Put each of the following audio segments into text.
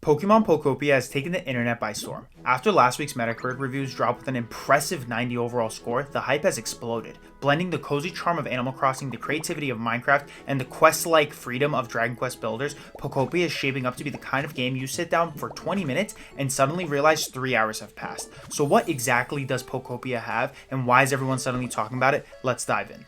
Pokemon Pokopia has taken the internet by storm. After last week's Metacritic reviews dropped with an impressive 90 overall score, the hype has exploded, blending the cozy charm of Animal Crossing, the creativity of Minecraft, and the quest-like freedom of Dragon Quest builders. Pokopia is shaping up to be the kind of game you sit down for 20 minutes and suddenly realize 3 hours have passed. So what exactly does Pokopia have, and why is everyone suddenly talking about it? Let's dive in.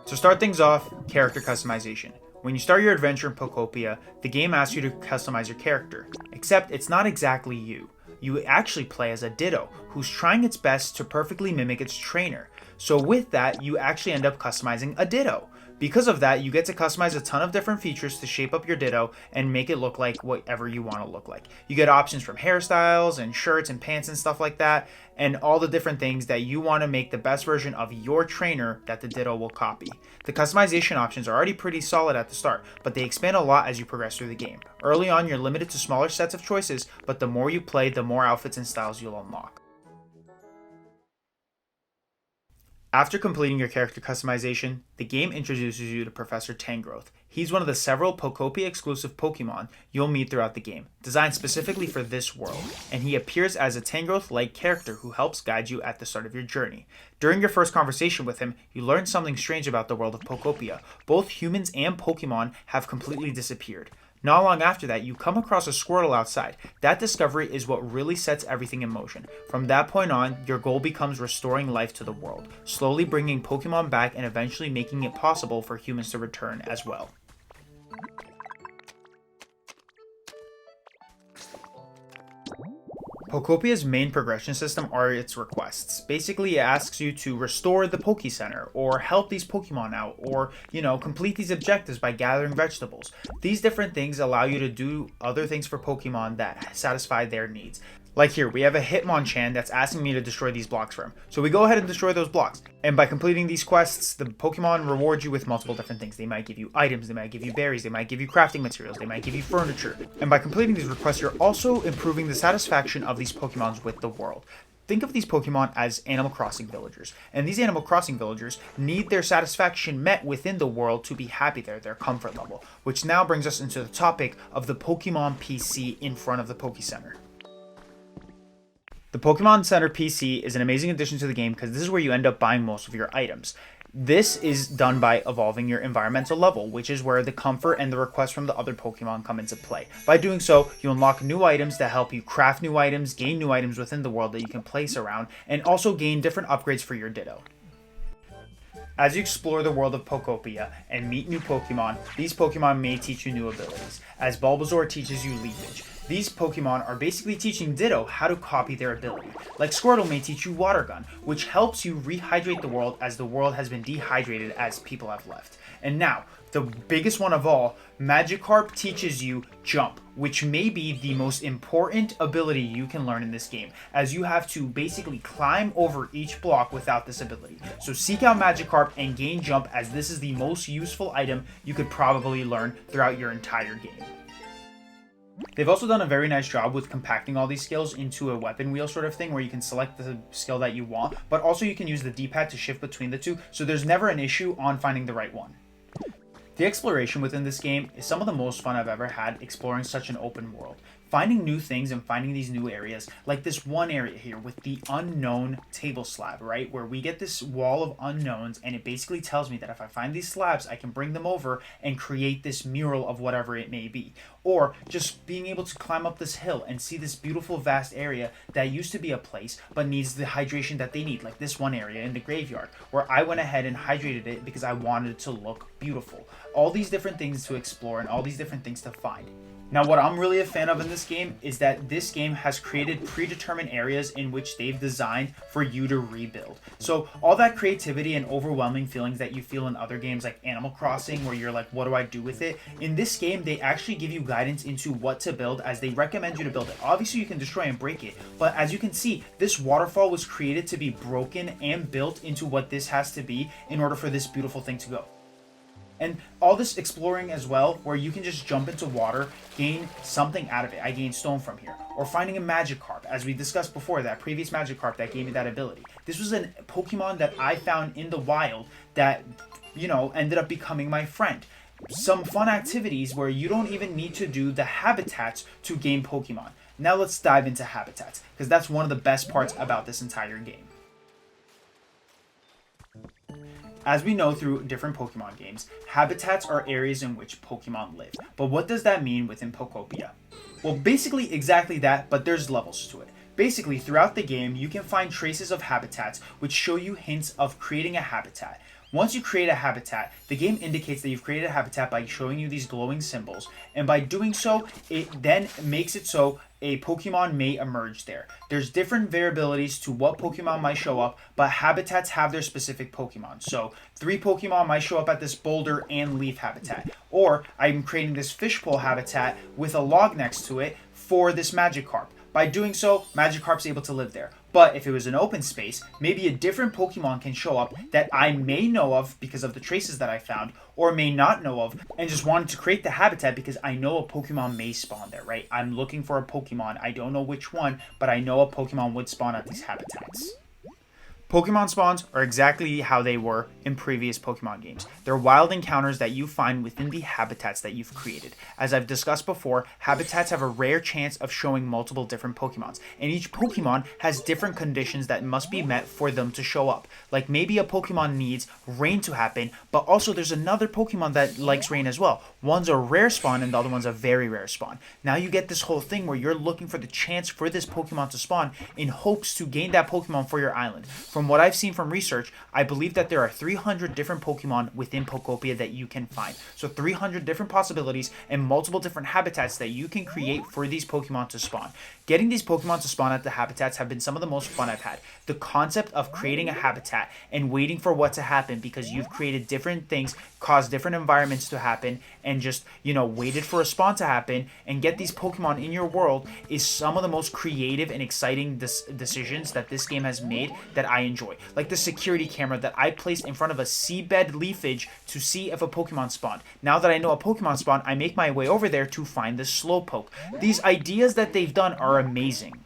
To start things off, character customization. When you start your adventure in Pokopia, the game asks you to customize your character, except it's not exactly you. You actually play as a Ditto, who's trying its best to perfectly mimic its trainer. So with that, you actually end up customizing a Ditto. Because of that, you get to customize a ton of different features to shape up your Ditto and make it look like whatever you want to look like. You get options from hairstyles and shirts and pants and stuff like that, and all the different things that you want to make the best version of your trainer that the Ditto will copy. The customization options are already pretty solid at the start, but they expand a lot as you progress through the game. Early on, you're limited to smaller sets of choices, but the more you play, the more outfits and styles you'll unlock. After completing your character customization, the game introduces you to Professor Tangrowth. He's one of the several Pokopia exclusive Pokemon you'll meet throughout the game, designed specifically for this world, and he appears as a Tangrowth-like character who helps guide you at the start of your journey. During your first conversation with him, you learn something strange about the world of Pokopia. Both humans and Pokemon have completely disappeared. Not long after that, you come across a Squirtle outside. That discovery is what really sets everything in motion. From that point on, your goal becomes restoring life to the world, slowly bringing Pokemon back and eventually making it possible for humans to return as well. Pokopia's main progression system are its requests. Basically, it asks you to restore the Poke Center, or help these Pokemon out, or, complete these objectives by gathering vegetables. These different things allow you to do other things for Pokemon that satisfy their needs. Like here, we have a Hitmonchan that's asking me to destroy these blocks for him. So we go ahead and destroy those blocks. And by completing these quests, the Pokemon reward you with multiple different things. They might give you items, they might give you berries, they might give you crafting materials, they might give you furniture. And by completing these requests, you're also improving the satisfaction of these Pokemons with the world. Think of these Pokemon as Animal Crossing villagers, and these Animal Crossing villagers need their satisfaction met within the world to be happy there, their comfort level. Which now brings us into the topic of the Pokemon PC in front of the Poke Center. The Pokemon Center PC is an amazing addition to the game because this is where you end up buying most of your items. This is done by evolving your environmental level, which is where the comfort and the requests from the other Pokemon come into play. By doing so, you unlock new items that help you craft new items, gain new items within the world that you can place around, and also gain different upgrades for your Ditto. As you explore the world of Pokopia and meet new Pokemon, these Pokemon may teach you new abilities, as Bulbasaur teaches you Leafage. These Pokemon are basically teaching Ditto how to copy their ability. Like Squirtle may teach you Water Gun, which helps you rehydrate the world as the world has been dehydrated as people have left. And now, the biggest one of all, Magikarp teaches you Jump, which may be the most important ability you can learn in this game, as you have to basically climb over each block without this ability. So seek out Magikarp and gain Jump, as this is the most useful item you could probably learn throughout your entire game. They've also done a very nice job with compacting all these skills into a weapon wheel sort of thing where you can select the skill that you want, but also you can use the D-pad to shift between the two, so there's never an issue on finding the right one. The exploration within this game is some of the most fun I've ever had exploring such an open world. Finding new things and finding these new areas, like this one area here with the unknown table slab, right? Where we get this wall of unknowns, and it basically tells me that if I find these slabs, I can bring them over and create this mural of whatever it may be. Or just being able to climb up this hill and see this beautiful vast area that used to be a place but needs the hydration that they need, like this one area in the graveyard where I went ahead and hydrated it because I wanted it to look beautiful. All these different things to explore and all these different things to find. Now, what I'm really a fan of in this game is that this game has created predetermined areas in which they've designed for you to rebuild. So all that creativity and overwhelming feelings that you feel in other games like Animal Crossing, where you're like, what do I do with it? In this game, they actually give you guidance into what to build, as they recommend you to build it. Obviously, you can destroy and break it, but as you can see, this waterfall was created to be broken and built into what this has to be in order for this beautiful thing to go. And all this exploring as well, where you can just jump into water, gain something out of it. I gained stone from here. Or finding a Magikarp, as we discussed before, that previous Magikarp that gave me that ability. This was a Pokemon that I found in the wild that, ended up becoming my friend. some fun activities where you don't even need to do the habitats to gain Pokemon. Now let's dive into habitats, because that's one of the best parts about this entire game. As we know through different Pokemon games, habitats are areas in which Pokemon live. But what does that mean within Pokopia? Well, basically exactly that, but there's levels to it. Basically, throughout the game, you can find traces of habitats which show you hints of creating a habitat. Once you create a habitat, the game indicates that you've created a habitat by showing you these glowing symbols, and by doing so, it then makes it so a Pokemon may emerge there. There's different variabilities to what Pokemon might show up, but habitats have their specific Pokemon. So 3 Pokemon might show up at this boulder and leaf habitat, or I'm creating this fishbowl habitat with a log next to it for this Magikarp. By doing so, Magikarp's able to live there. But if it was an open space, maybe a different Pokemon can show up that I may know of because of the traces that I found, or may not know of, and just wanted to create the habitat because I know a Pokemon may spawn there, right? I'm looking for a Pokemon. I don't know which one, but I know a Pokemon would spawn at these habitats. Pokemon spawns are exactly how they were in previous Pokemon games. They're wild encounters that you find within the habitats that you've created. As I've discussed before, habitats have a rare chance of showing multiple different Pokemons, and each Pokemon has different conditions that must be met for them to show up. Like maybe a Pokemon needs rain to happen, but also there's another Pokemon that likes rain as well. One's a rare spawn and the other one's a very rare spawn. Now you get this whole thing where you're looking for the chance for this Pokemon to spawn in hopes to gain that Pokemon for your island. From what I've seen from research, I believe that there are 300 different Pokemon within Pokopia that you can find. So 300 different possibilities and multiple different habitats that you can create for these Pokemon to spawn. Getting these Pokemon to spawn at the habitats have been some of the most fun I've had. The concept of creating a habitat and waiting for what to happen because you've created different things, caused different environments to happen, and just, waited for a spawn to happen and get these Pokemon in your world is some of the most creative and exciting decisions that this game has made that I enjoy. Like the security camera that I placed in front of a seabed leafage to see if a Pokemon spawned. Now that I know a Pokemon spawned, I make my way over there to find this Slowpoke. These ideas that they've done are amazing.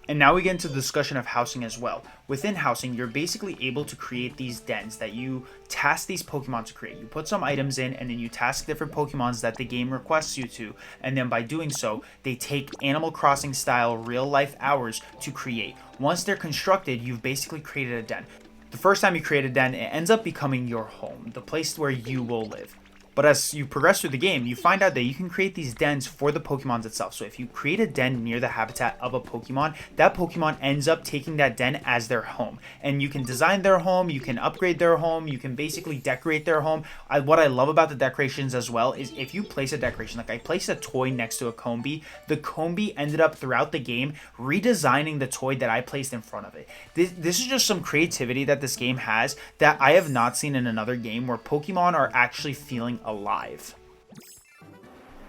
And now we get into the discussion of housing as well. Within housing, you're basically able to create these dens that you task these Pokemon to create. You put some items in and then you task different Pokemons that the game requests you to, and then by doing so, they take Animal Crossing style real life hours to create. Once they're constructed, you've basically created a den. The first time you create a den, it ends up becoming your home, the place where you will live. But as you progress through the game, you find out that you can create these dens for the Pokemons itself. So if you create a den near the habitat of a Pokemon, that Pokemon ends up taking that den as their home. And you can design their home, you can upgrade their home, you can basically decorate their home. What I love about the decorations as well is if you place a decoration, like I placed a toy next to a Combi, the Combi ended up throughout the game redesigning the toy that I placed in front of it. This is just some creativity that this game has that I have not seen in another game where Pokemon are actually feeling alive.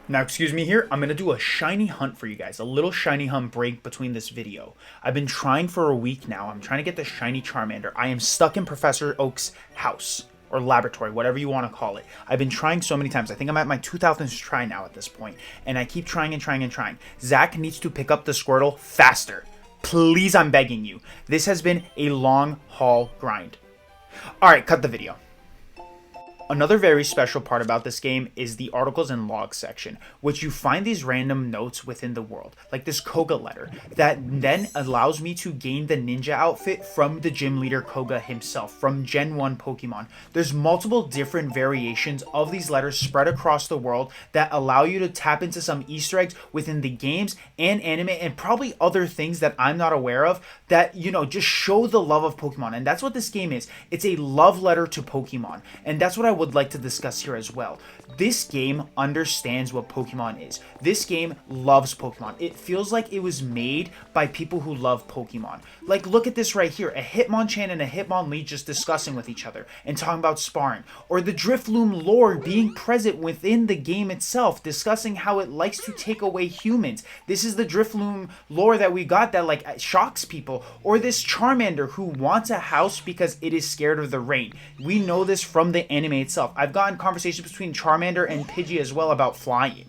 Now, excuse me here, I'm going to do a shiny hunt for you guys, a little shiny hunt break between this video. I've been trying for a week now. I'm trying to get the shiny Charmander. I am stuck in Professor Oak's house or laboratory, whatever you want to call it. I've been trying so many times. I think I'm at my 2000th try now at this point, and I keep trying and trying and trying. Zach needs to pick up the Squirtle faster. Please, I'm begging you. This has been a long haul grind. All right, cut the video. Another very special part about this game is the articles and logs section, which you find these random notes within the world, like this Koga letter, that then allows me to gain the ninja outfit from the gym leader Koga himself, from Gen 1 Pokemon. There's multiple different variations of these letters spread across the world that allow you to tap into some Easter eggs within the games and anime and probably other things that I'm not aware of that, just show the love of Pokemon. And that's what this game is. It's a love letter to Pokemon. And that's what I would like to discuss here as well. This game understands what Pokemon is. This game loves Pokemon. It feels like it was made by people who love Pokemon. Like, look at this right here. A Hitmonchan and a Hitmonlee just discussing with each other and talking about sparring. Or the Drifloon lore being present within the game itself, discussing how it likes to take away humans. This is the Drifloon lore that we got that shocks people. Or this Charmander who wants a house because it is scared of the rain. We know this from the anime itself. I've gotten conversations between Charmander and Pidgey as well about flying.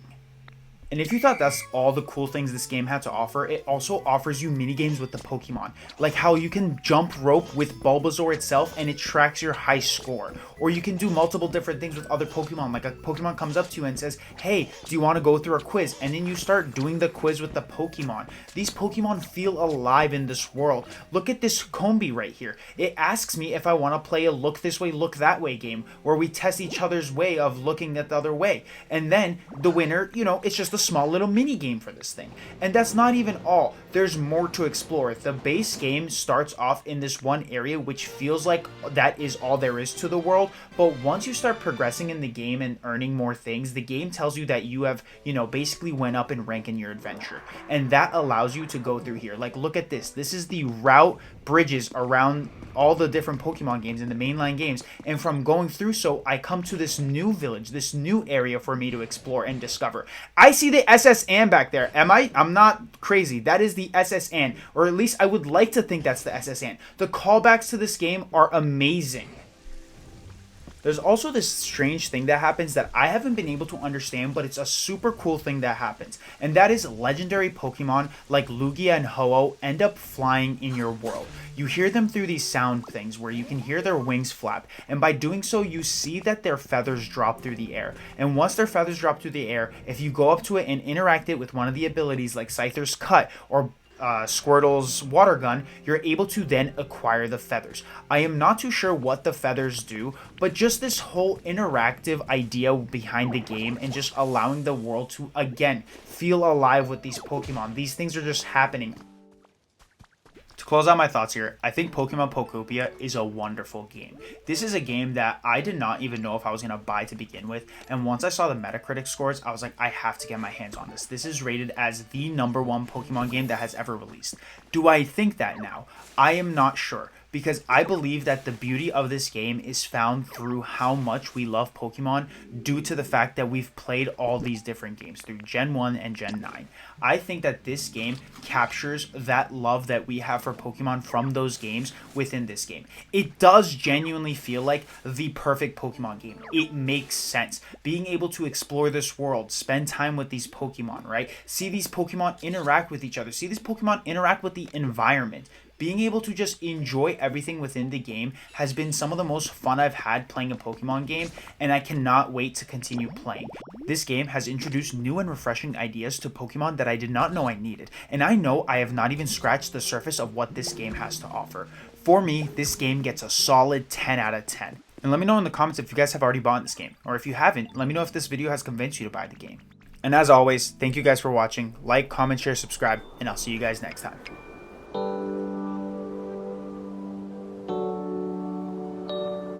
And if you thought that's all the cool things this game had to offer, it also offers you minigames with the Pokemon. Like how you can jump rope with Bulbasaur itself and it tracks your high score. Or you can do multiple different things with other Pokemon. Like a Pokemon comes up to you and says, hey, do you want to go through a quiz? And then you start doing the quiz with the Pokemon. These Pokemon feel alive in this world. Look at this Combi right here. It asks me if I want to play a look this way, look that way game where we test each other's way of looking at the other way. And then the winner, it's just a small little mini game for this thing. And that's not even all. There's more to explore. The base game starts off in this one area which feels like that is all there is to the world, but once you start progressing in the game and earning more things, the game tells you that you have, basically went up in rank in your adventure. And that allows you to go through here. Like, look at this. This is the route bridges around all the different Pokemon games in the mainline games, and from going through so I come to this new village, this new area for me to explore and discover. I see the SS Anne back there. I'm not crazy. That is the SS Anne, or at least I would like to think that's the SS Anne. The callbacks to this game are amazing. There's also this strange thing that happens that I haven't been able to understand, but it's a super cool thing that happens. And that is legendary Pokemon like Lugia and Ho-Oh end up flying in your world. You hear them through these sound things where you can hear their wings flap. And by doing so, you see that their feathers drop through the air. And once their feathers drop through the air, if you go up to it and interact it with one of the abilities like Scyther's Cut or Squirtle's water gun, you're able to then acquire the feathers. I am not too sure what the feathers do, but just this whole interactive idea behind the game and just allowing the world to again feel alive with these Pokemon. These things are just happening. To close out my thoughts here, I think Pokemon Pokopia is a wonderful game. This is a game that I did not even know if I was going to buy to begin with, and once I saw the Metacritic scores, I was like, I have to get my hands on this. This is rated as the #1 Pokemon game that has ever released. Do I think that now? I am not sure, because I believe that the beauty of this game is found through how much we love Pokemon due to the fact that we've played all these different games through Gen 1 and Gen 9. I think that this game captures that love that we have for Pokemon from those games within this game. It does genuinely feel like the perfect Pokemon game. It makes sense. Being able to explore this world, spend time with these Pokemon, right? See these Pokemon interact with each other. See these Pokemon interact with the environment. Being able to just enjoy everything within the game has been some of the most fun I've had playing a Pokemon game, and I cannot wait to continue playing. This game has introduced new and refreshing ideas to Pokemon that I did not know I needed, and I know I have not even scratched the surface of what this game has to offer. For me, this game gets a solid 10 out of 10. And let me know in the comments if you guys have already bought this game, or if you haven't, let me know if this video has convinced you to buy the game. And as always, thank you guys for watching. Like, comment, share, subscribe, and I'll see you guys next time.